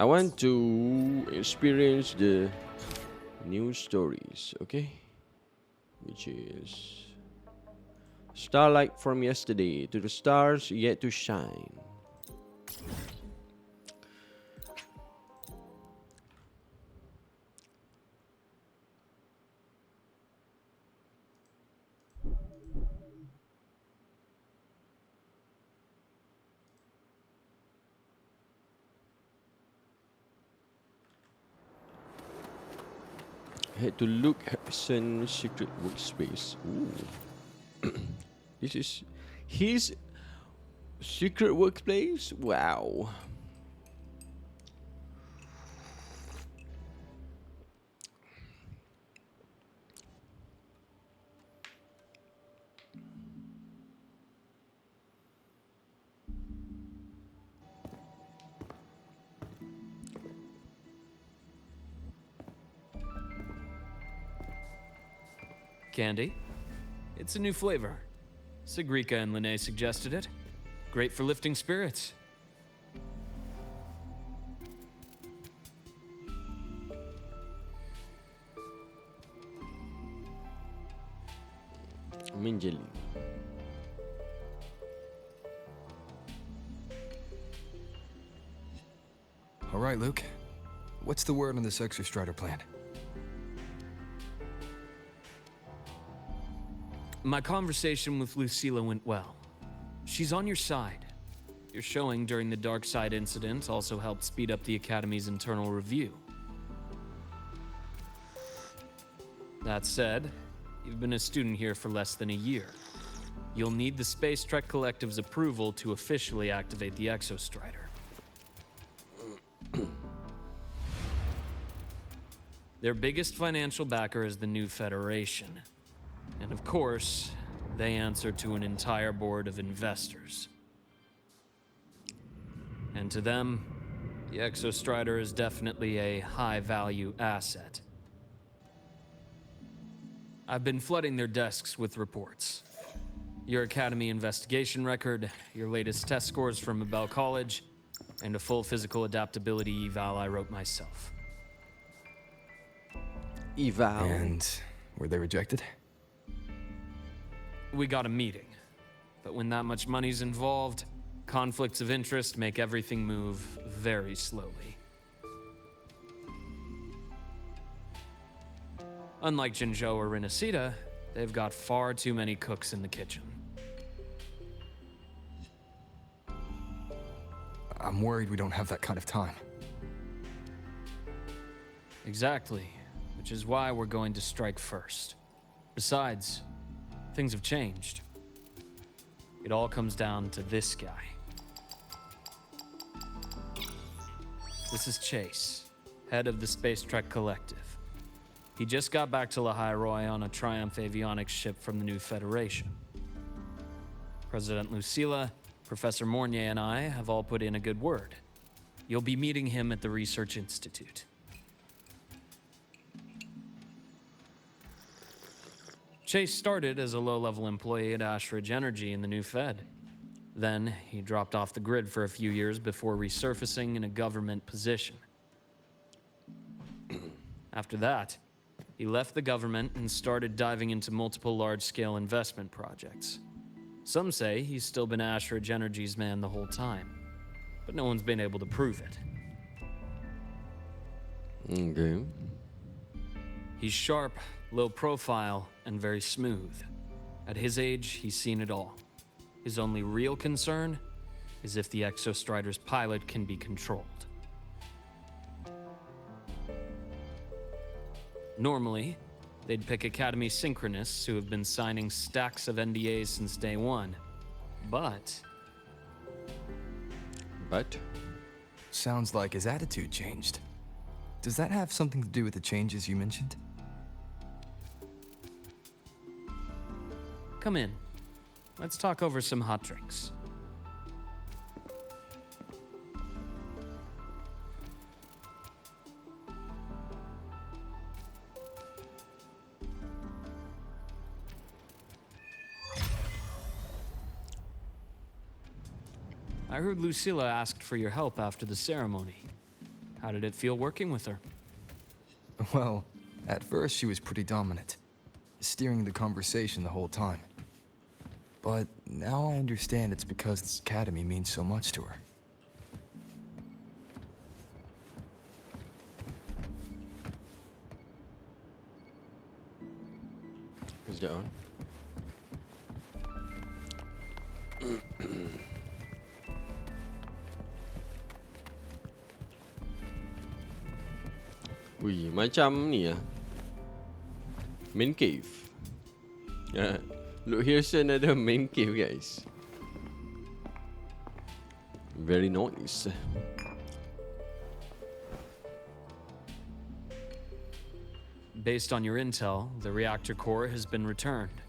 I want to experience the new stories, okay? Which is Starlight from yesterday to the stars yet to shine. Head to Luke Harrison's secret workspace. Ooh. This is his secret workplace? Wow. Candy? It's a new flavor. Sigrika and Lene suggested it. Great for lifting spirits. Mint. All right, Luke. What's the word on this Exostrider plan? My conversation with Lucilla went well. She's on your side. Your showing during the Dark Side incident also helped speed up the Academy's internal review. That said, you've been a student here for less than a year. You'll need the Space Trek Collective's approval to officially activate the Exostrider. Their biggest financial backer is the New Federation. And of course, they answer to an entire board of investors. And to them, the Exostrider is definitely a high-value asset. I've been flooding their desks with reports. Your Academy investigation record, your latest test scores from Abel College, and a full physical adaptability eval I wrote myself. Eval. And were they rejected? We got a meeting, but when that much money's involved, conflicts of interest make everything move very slowly. Unlike Jinzhou or Rinasida, they've got far too many cooks in the kitchen. I'm worried we don't have that kind of time. Exactly, which is why we're going to strike first. Besides, things have changed. It all comes down to this guy. This is Chase, head of the Space Trek Collective. He just got back to Lahai on a Triumph avionics ship from the New Federation. President Lucilla, Professor Mornier, and I have all put in a good word. You'll be meeting him at the Research Institute. Chase started as a low-level employee at Ashridge Energy in the New Fed. Then, he dropped off the grid for a few years before resurfacing in a government position. After that, he left the government and started diving into multiple large-scale investment projects. Some say he's still been Ashridge Energy's man the whole time, but no one's been able to prove it. Okay. He's sharp, low profile, and very smooth. At his age, he's seen it all. His only real concern is if the Exostrider's pilot can be controlled. Normally, they'd pick Academy synchronists who have been signing stacks of NDAs since day one. But Sounds like his attitude changed. Does that have something to do with the changes you mentioned? come in. Let's talk over some hot drinks. I heard Lucilla asked for your help after the ceremony. How did it feel working with her? Well, at first she was pretty dominant, steering the conversation the whole time. But now I understand it's because this academy means so much to her. Is that on? Wih, macam ni ya. Main cave. Look, here's another main cave, guys. Very nice. Based on your intel, the reactor core has been returned.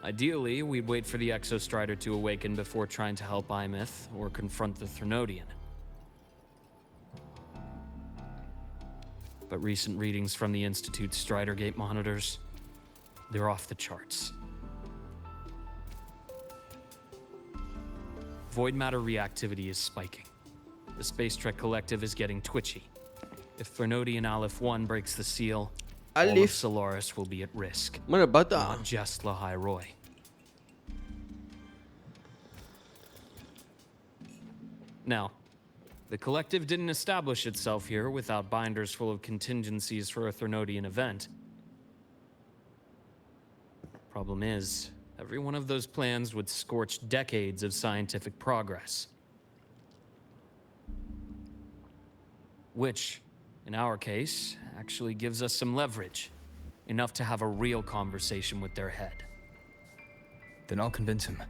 Ideally, we'd wait for the Exostrider to awaken before trying to help Imyth or confront the Thrunodian. But recent readings from the Institute's Strider Gate monitors, they're off the charts. Void matter reactivity is spiking. The Space Trek Collective is getting twitchy. If Thrunodian Aleph 1 breaks the seal, all of Aleph? Solaris will be at risk. Mana bata? Not just Lahai Roy. Now, the Collective didn't establish itself here without binders full of contingencies for a Thrunodian event. Problem is, every one of those plans would scorch decades of scientific progress. Which, in our case, actually gives us some leverage. Enough to have a real conversation with their head. Then I'll convince him.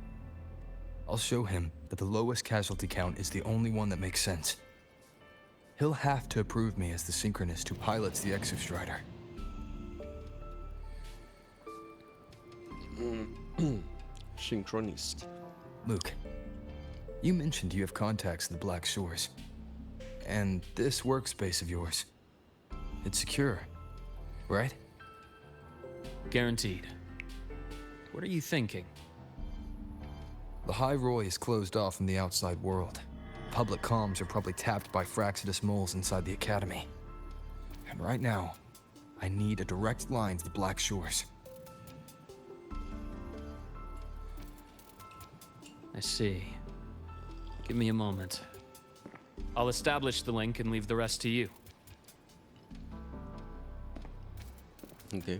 I'll show him that the lowest casualty count is the only one that makes sense. He'll have to approve me as the synchronist who pilots the Exostrider. Synchronist. Luke, you mentioned you have contacts in the Black Shores. And this workspace of yours, it's secure, right? Guaranteed. What are you thinking? The High Roy is closed off from the outside world. Public comms are probably tapped by Fraxidus moles inside the Academy. And right now, I need a direct line to the Black Shores. I see. Give me a moment. I'll establish the link and leave the rest to you. Okay.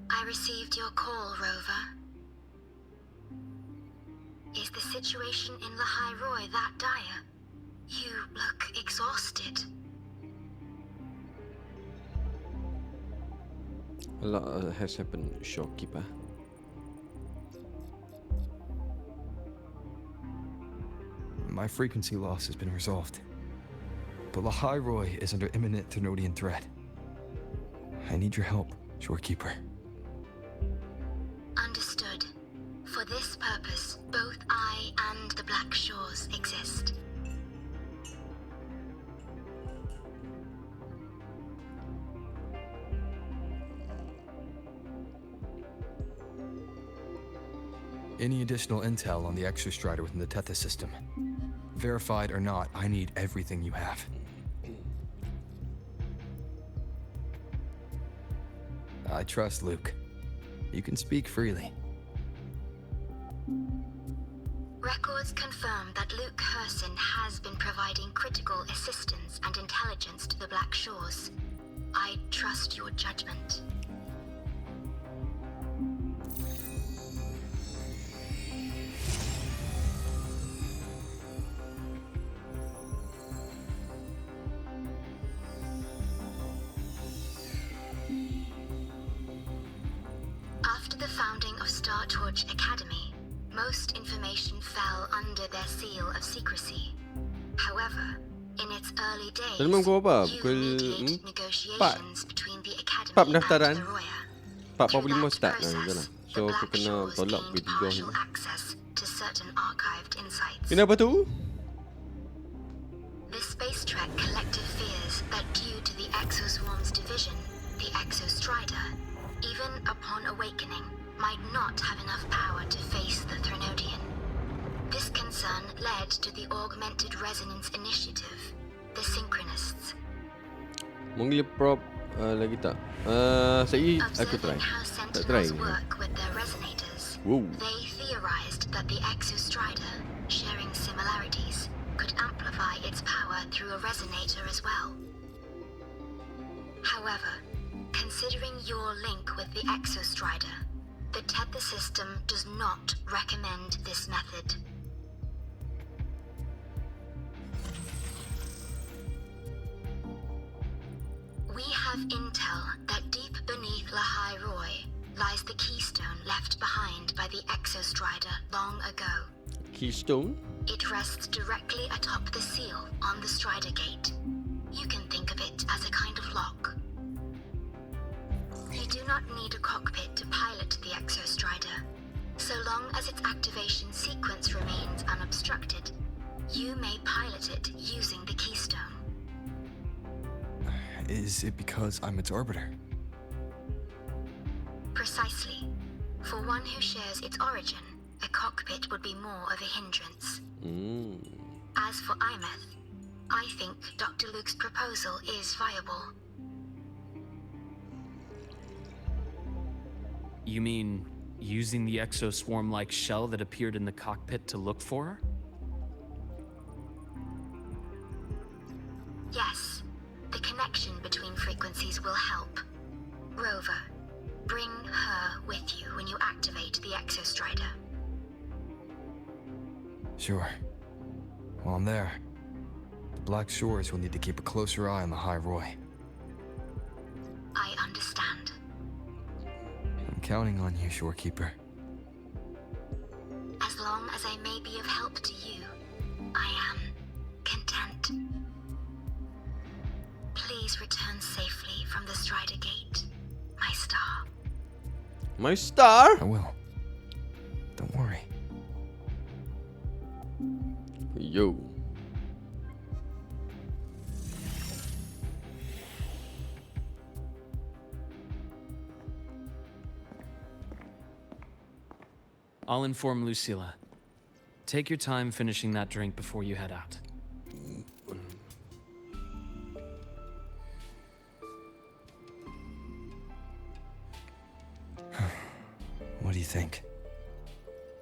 I received your call, Rover. Is the situation in Lahai Roy that dire? You look exhausted. A lot has happened, shopkeeper. My frequency loss has been resolved. But Lahai Roy is under imminent Thrunodian threat. I need your help, Shorekeeper. Understood. For this purpose, both I and the Black Shores exist. Any additional intel on the Exostrider within the Tethys system? Verified or not, I need everything you have. I trust Luke. You can speak freely. Records confirm that Luke Herson has been providing critical assistance and intelligence to the Black Shores. I trust your judgment. After the founding of Star Torch Academy, most information fell under their seal of secrecy. However, in its early days, Tadi malam kau apa? you Pukul mediated 4. negotiations between the Academy 4 and pendaftaran. the Roya. 4.45 Through that start. process, Dah lah. the So aku Black kena Shores tolak gained pukul 3 partial ni. access to certain archived insights. Kenapa tu? The Space Trek collective fears that due to the Exoswarm's division, the Exostrider, even upon awakening, might not have enough power to face the Threnodian. This concern led to the Augmented Resonance Initiative, the Synchronists. Mungkin prop lagi tak? Saya aku try. Observing how Tak try. Sentinels work with their resonators, Whoa. they theorized that the Exostrider, sharing similarities, could amplify its power through a resonator as well. However, considering your link with the Exostrider, the Tether system does not recommend this method. We have intel that deep beneath Lahai Roy lies the keystone left behind by the Exostrider long ago. Keystone? It rests directly atop the seal on the Strider Gate. You can think of it as a kind of lock. You do not need a cockpit to pilot the Exostrider. So long as its activation sequence remains unobstructed, you may pilot it using the keystone. Is it because I'm its orbiter? Precisely. For one who shares its origin, a cockpit would be more of a hindrance. As for Imeth, I think Dr. Luke's proposal is viable. You mean using the exoswarm-like shell that appeared in the cockpit to look for her? Yes, the connection between frequencies will help. Rover, bring her with you when you activate the Exostrider. Sure. While I'm there, the Black Shores will need to keep a closer eye on the High Roy. I understand. I'm counting on you, Shorekeeper. As long as I may be of help to you, I am content. Please return safely from the Strider Gate, my star. My star? I will. Don't worry. Yo. I'll inform Lucilla. Take your time finishing that drink before you head out. What do you think?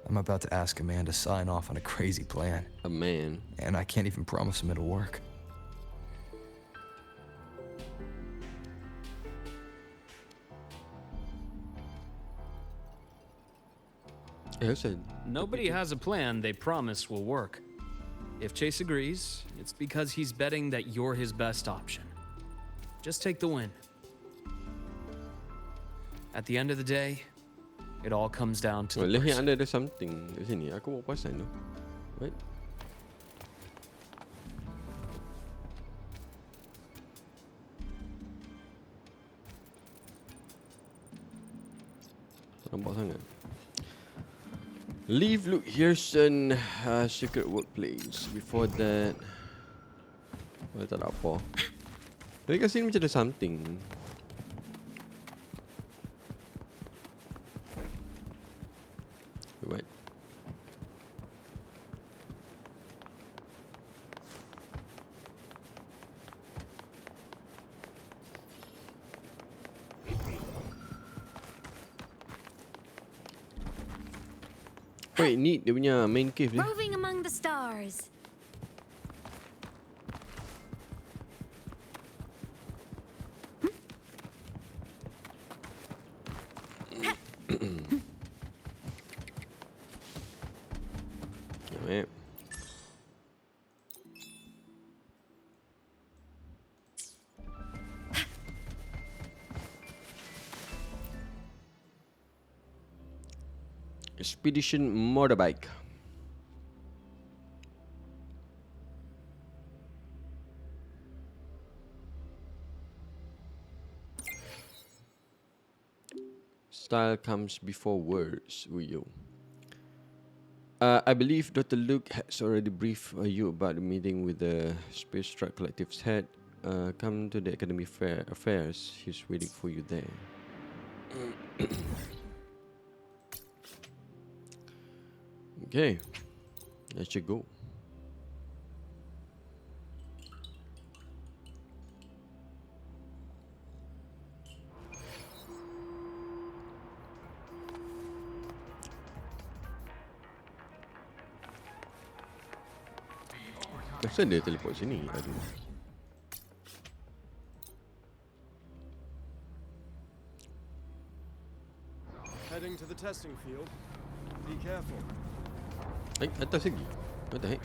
I'm about to ask a man to sign off on a crazy plan, A man. and I can't even promise him it'll work. I said. Nobody has a plan they promise will work. If Chase agrees, it's because he's betting that you're his best option. Just take the win. At the end of the day, it all comes down to the Boleh person. yang ada something di sini. Aku bawa perasan tu. Right? Nampak sangat. Leave Luke Hirson secret workplace. Before that, tak ada apa. Tapi kat sini macam ada something. What? Wait, ni dia punya main cave ni. Roving among the stars. Alright. Expedition motorbike. Style comes before words, Uyo. I believe Dr. Luke has already briefed you about the meeting with the Space Strike Collective's head. Come to the Academy Affairs. He's waiting for you there. Okay, let's go. Kenapa dia teleport sini? Aduh. Heading to the testing field. Be careful. Atas lagi. What the heck?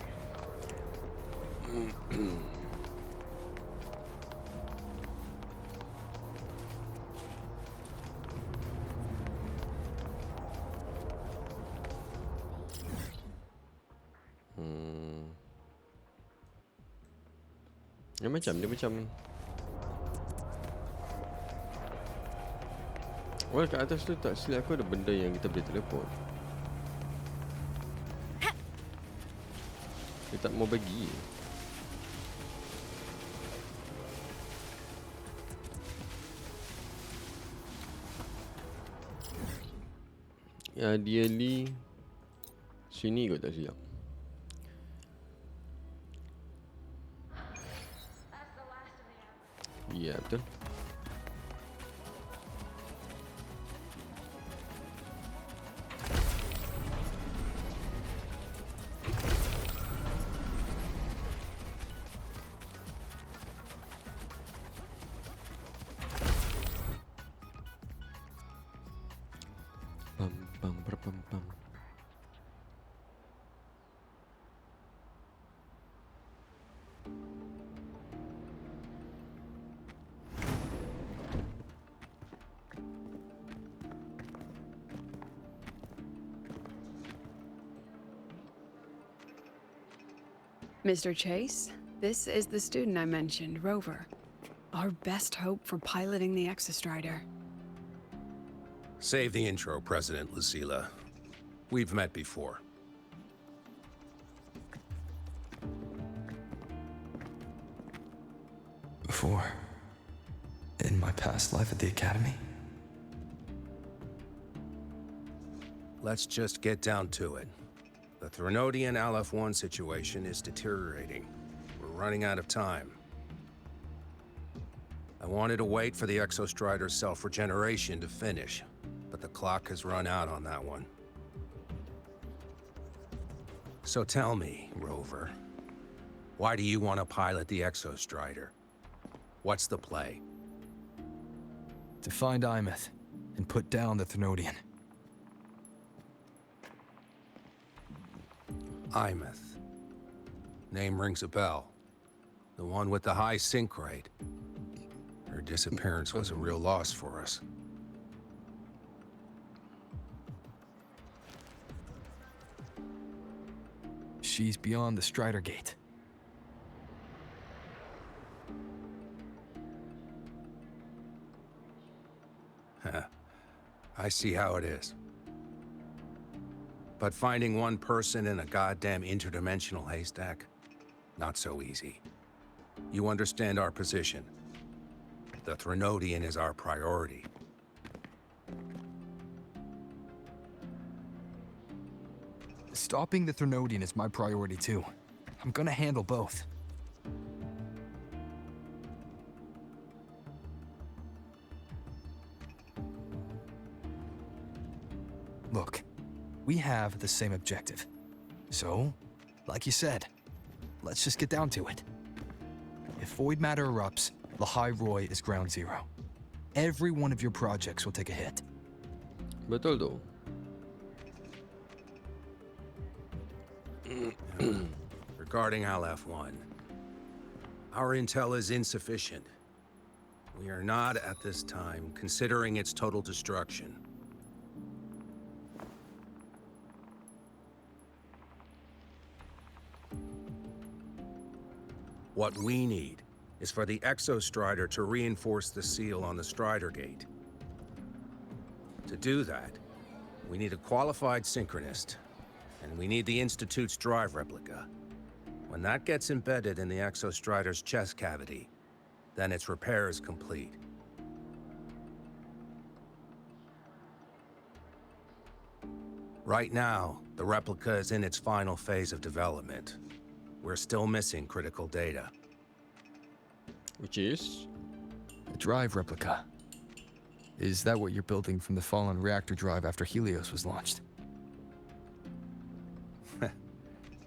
Dia macam well, kat atas tu tak silap aku ada benda yang kita boleh teleport. Dia tak mau bagi. Ya, ideally sini kot tak silap. Ya, betul. Pam pam pam pam. Mr. Chase, this is the student I mentioned, Rover. Our best hope for piloting the Exostrider. Save the intro, President Lucila. We've met before. Before? In my past life at the Academy? Let's just get down to it. The Threnodian Aleph-1 situation is deteriorating. We're running out of time. I wanted to wait for the Exostrider's self-regeneration to finish, but the clock has run out on that one. So tell me, Rover, why do you want to pilot the Exostrider? What's the play? To find Imeth and put down the Threnodian. Imeth. Name rings a bell. The one with the high sync rate. Her disappearance was a real loss for us. She's beyond the Strider Gate. I see how it is. But finding one person in a goddamn interdimensional haystack? Not so easy. You understand our position. The Threnodian is our priority. Stopping the Threnodian is my priority too. I'm gonna handle both. Look, we have the same objective. So, like you said, let's just get down to it. If void matter erupts, Lahai Roy is ground zero. Every one of your projects will take a hit. Betul tu. Regarding Aleph-1, our intel is insufficient. We are not, at this time, considering its total destruction. What we need is for the Exostrider to reinforce the seal on the Strider Gate. To do that, we need a qualified synchronist, And we need the Institute's drive replica. When that gets embedded in the Exostrider's chest cavity, then its repair is complete. Right now, the replica is in its final phase of development. We're still missing critical data. Which is? A drive replica. Is that what you're building from the fallen reactor drive after Helios was launched?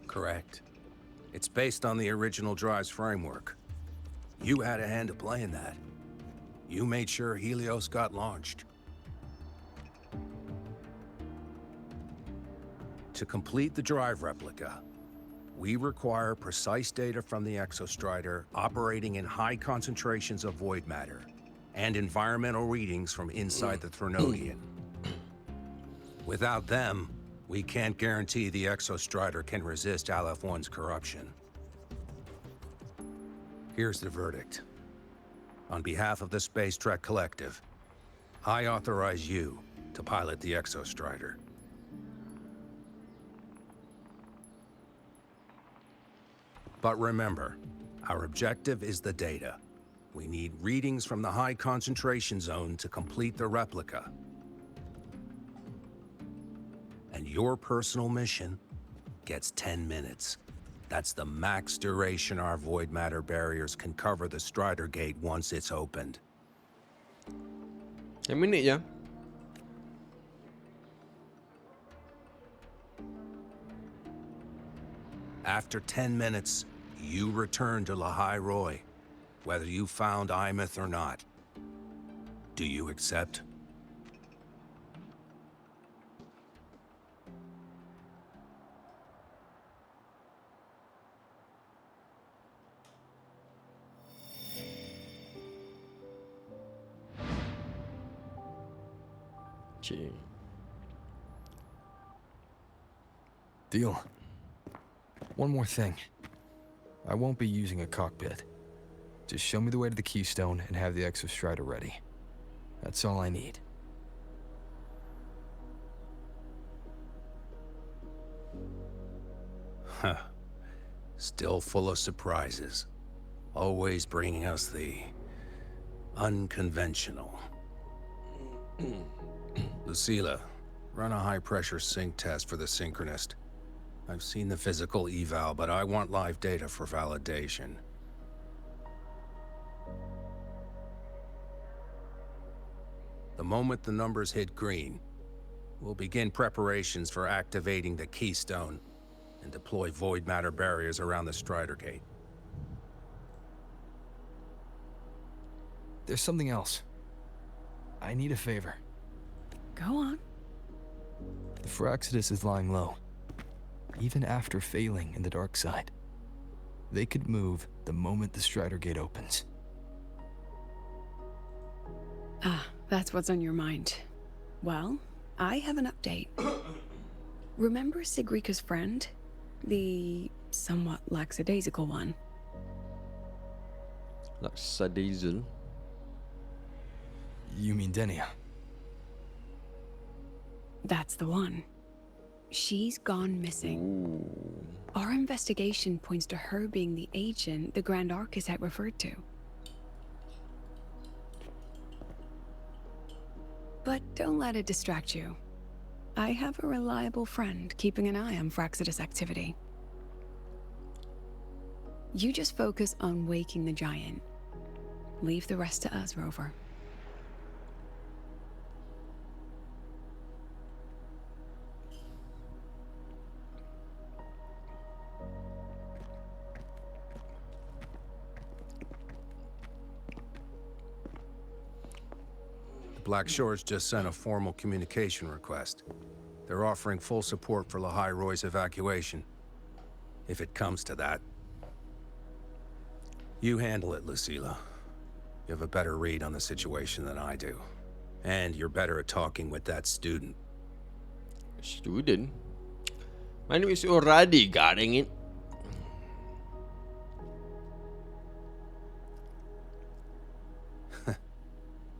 Correct. It's based on the original drive's framework. You had a hand to play in that. You made sure Helios got launched. To complete the drive replica, we require precise data from the Exostrider operating in high concentrations of void matter, and environmental readings from inside the Threnodian. Without them, we can't guarantee the Exostrider can resist Aleph-1's corruption. Here's the verdict. On behalf of the Space Trek Collective, I authorize you to pilot the Exostrider. But remember, our objective is the data. We need readings from the high concentration zone to complete the replica. And your personal mission gets 10 minutes. That's the max duration our void matter barriers can cover the Strider Gate once it's opened. 10 minit je. After 10 minutes, you return to Lahai Roy, whether you found Imeth or not. Do you accept? Cik. Deal. One more thing. I won't be using a cockpit. Just show me the way to the Keystone and have the Exostrider ready. That's all I need. Huh. Still full of surprises. Always bringing us the unconventional. Lucila, run a high-pressure sync test for the Synchronist. I've seen the physical eval, but I want live data for validation. The moment the numbers hit green, we'll begin preparations for activating the Keystone and deploy void matter barriers around the Strider Gate. There's something else. I need a favor. Go on. The Firaxidus is lying low, even after failing in the dark side. They could move the moment the Strider Gate opens. Ah, that's what's on your mind. Well, I have an update. Remember Sigrika's friend? The somewhat lackadaisical one? Lackadaisical. You mean Denia? That's the one. She's gone missing. Our investigation points to her being the agent the Grand Architect referred to. But don't let it distract you. I have a reliable friend keeping an eye on Firaxidus activity. You just focus on waking the giant. Leave the rest to us, Rover. Black Shores just sent a formal communication request. They're offering full support for Lahai Roy's evacuation, if it comes to that. You handle it, Lucila. You have a better read on the situation than I do. And you're better at talking with that student. Student? My name is already guarding it.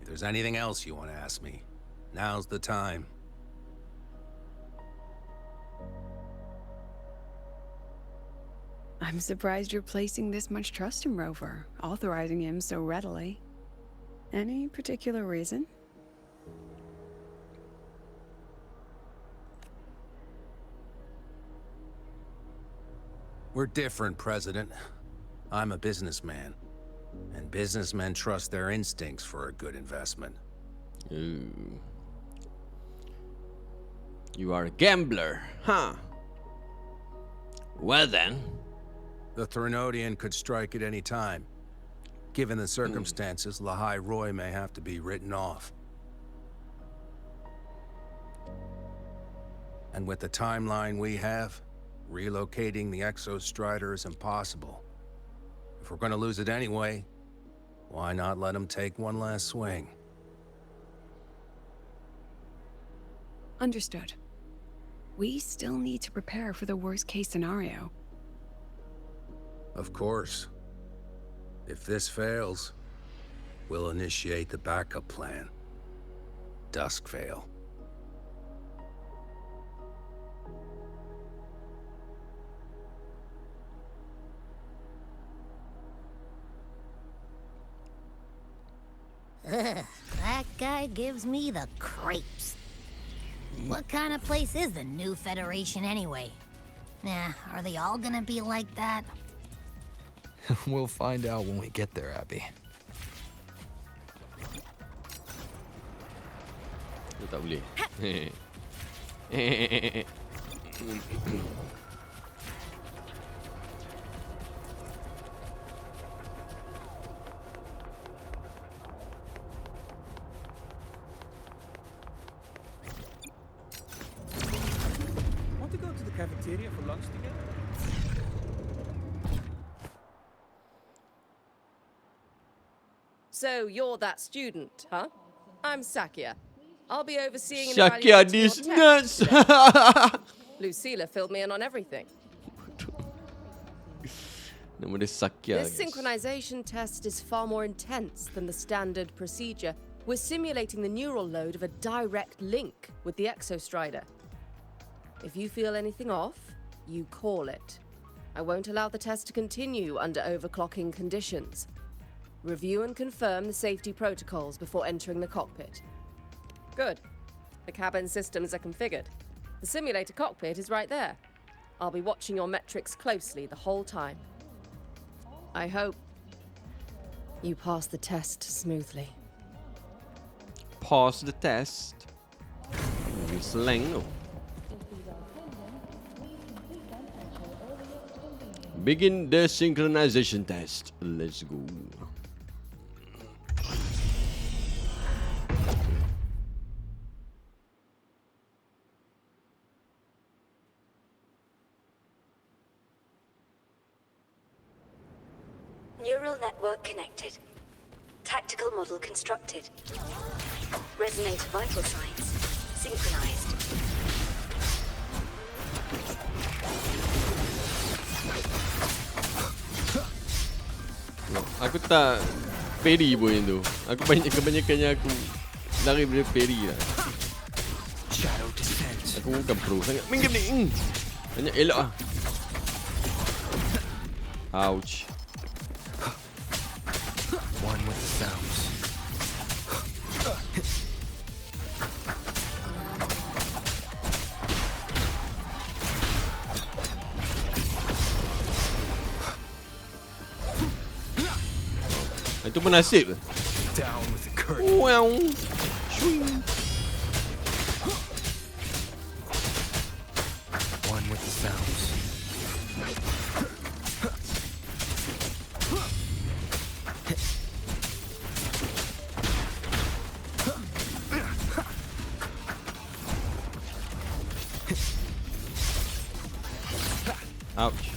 If there's anything else you want to ask me, now's the time. I'm surprised you're placing this much trust in Rover, authorizing him so readily. Any particular reason? We're different, President. I'm a businessman, and businessmen trust their instincts for a good investment. Ooh. You are a gambler, huh? Well then. The Threnodian could strike at any time. Given the circumstances, Lahai Roy may have to be written off. And with the timeline we have, relocating the Exostrider is impossible. If we're gonna lose it anyway, why not let him take one last swing? Understood. We still need to prepare for the worst-case scenario. Of course. If this fails, we'll initiate the backup plan. Duskvale. Ugh, that guy gives me the creeps. What kind of place is the new Federation anyway? Nah, are they all gonna be like that? We'll find out when we get there, Abby. Lu tak boleh. Want to go to the cafeteria for lunch together? So you're that student, huh? I'm Sakia. I'll be overseeing and Shakya evaluating your these tests nuts. today. Lucilla filled me in on everything. Nama dia Sakya. This Guys. synchronization test is far more intense than the standard procedure. We're simulating the neural load of a direct link with the Exostrider. If you feel anything off, you call it. I won't allow the test to continue under overclocking conditions. Review and confirm the safety protocols before entering the cockpit. Good. The cabin systems are configured. The simulator cockpit is right there. I'll be watching your metrics closely the whole time. I hope you pass the test smoothly. Pass the test. Slang. No. Begin the synchronization test. Let's go. Neural network connected. Tactical model constructed. Resonator vital signs synchronized. No, aku tak parry pun yang tu. Aku kebanyakannya aku lari dari parry lah. Shadow descends. Aku bukan pro sangat. Main game ni. Banyak elok lah. Ouch. One with the sounds. Itu pun nasib. Down with the curtain. Wow. Swing. One with the sounds. Ouch.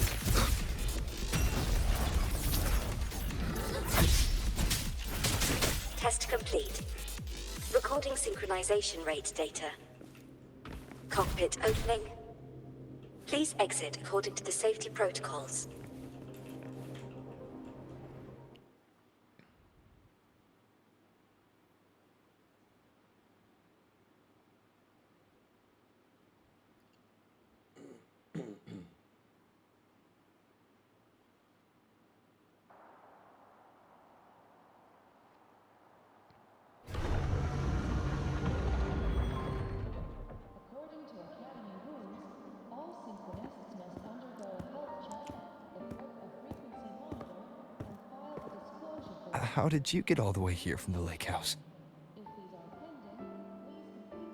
Test complete. Recording synchronization rate data. Cockpit opening. Please exit according to the safety protocols. How did you get all the way here from the lake house?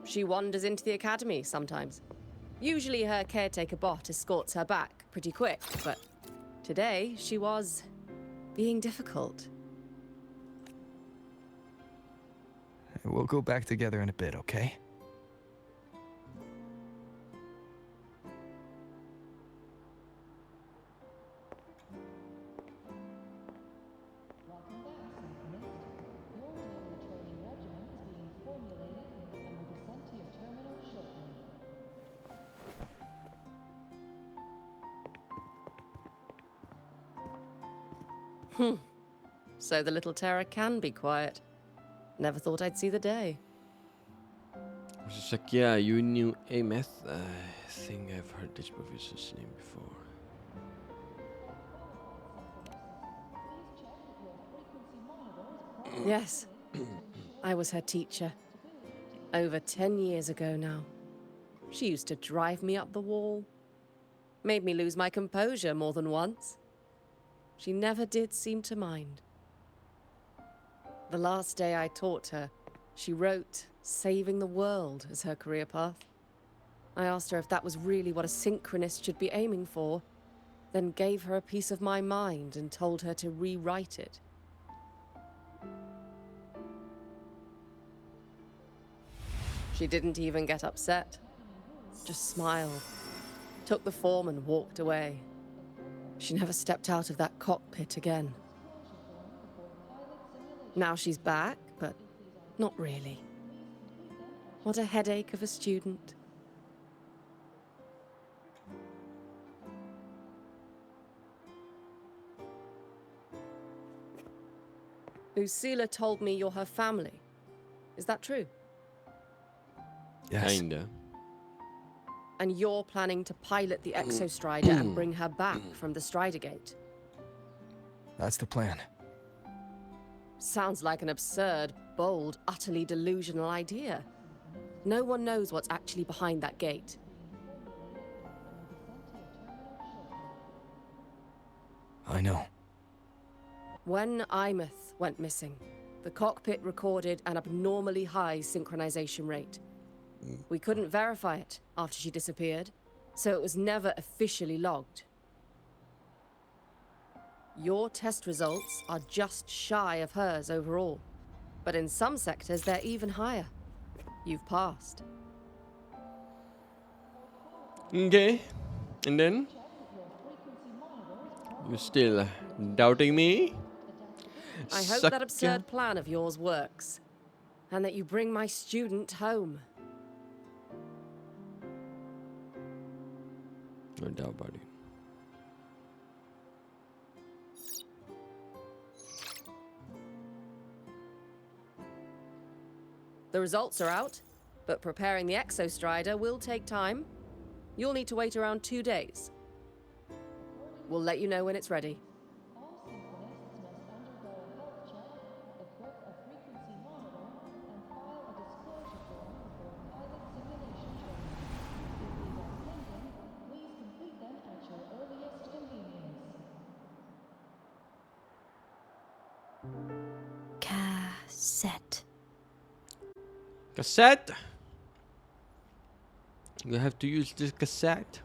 She wanders into the academy sometimes. Usually her caretaker bot escorts her back pretty quick, but today she was being difficult. We'll go back together in a bit, okay? So the little terror can be quiet. Never thought I'd see the day. She's like, yeah, you knew Ameth. I think I've heard this professor's name before. Yes, I was her teacher. Over 10 years ago now. She used to drive me up the wall. Made me lose my composure more than once. She never did seem to mind. The last day I taught her, she wrote saving the world as her career path. I asked her if that was really what a synchronist should be aiming for, then gave her a piece of my mind and told her to rewrite it. She didn't even get upset, just smiled, took the form and walked away. She never stepped out of that cockpit again. Now she's back, but not really. What a headache of a student. Lucilla told me you're her family. Is that true? Yes. Kinda. And you're planning to pilot the Exostrider and bring her back from the Strider Gate? That's the plan. Sounds like an absurd, bold, utterly delusional idea. No one knows what's actually behind that gate. I know. When Imeth went missing, the cockpit recorded an abnormally high synchronization rate. We couldn't verify it after she disappeared, so it was never officially logged. Your test results are just shy of hers overall, but in some sectors they're even higher. You've passed. Okay. And then? You still doubting me? I hope that absurd plan of yours works, and that you bring my student home. No doubt about it. The results are out, but preparing the Exostrider will take time. You'll need to wait around 2 days. We'll let you know when it's ready. Cassette. Cassette? You have to use this cassette.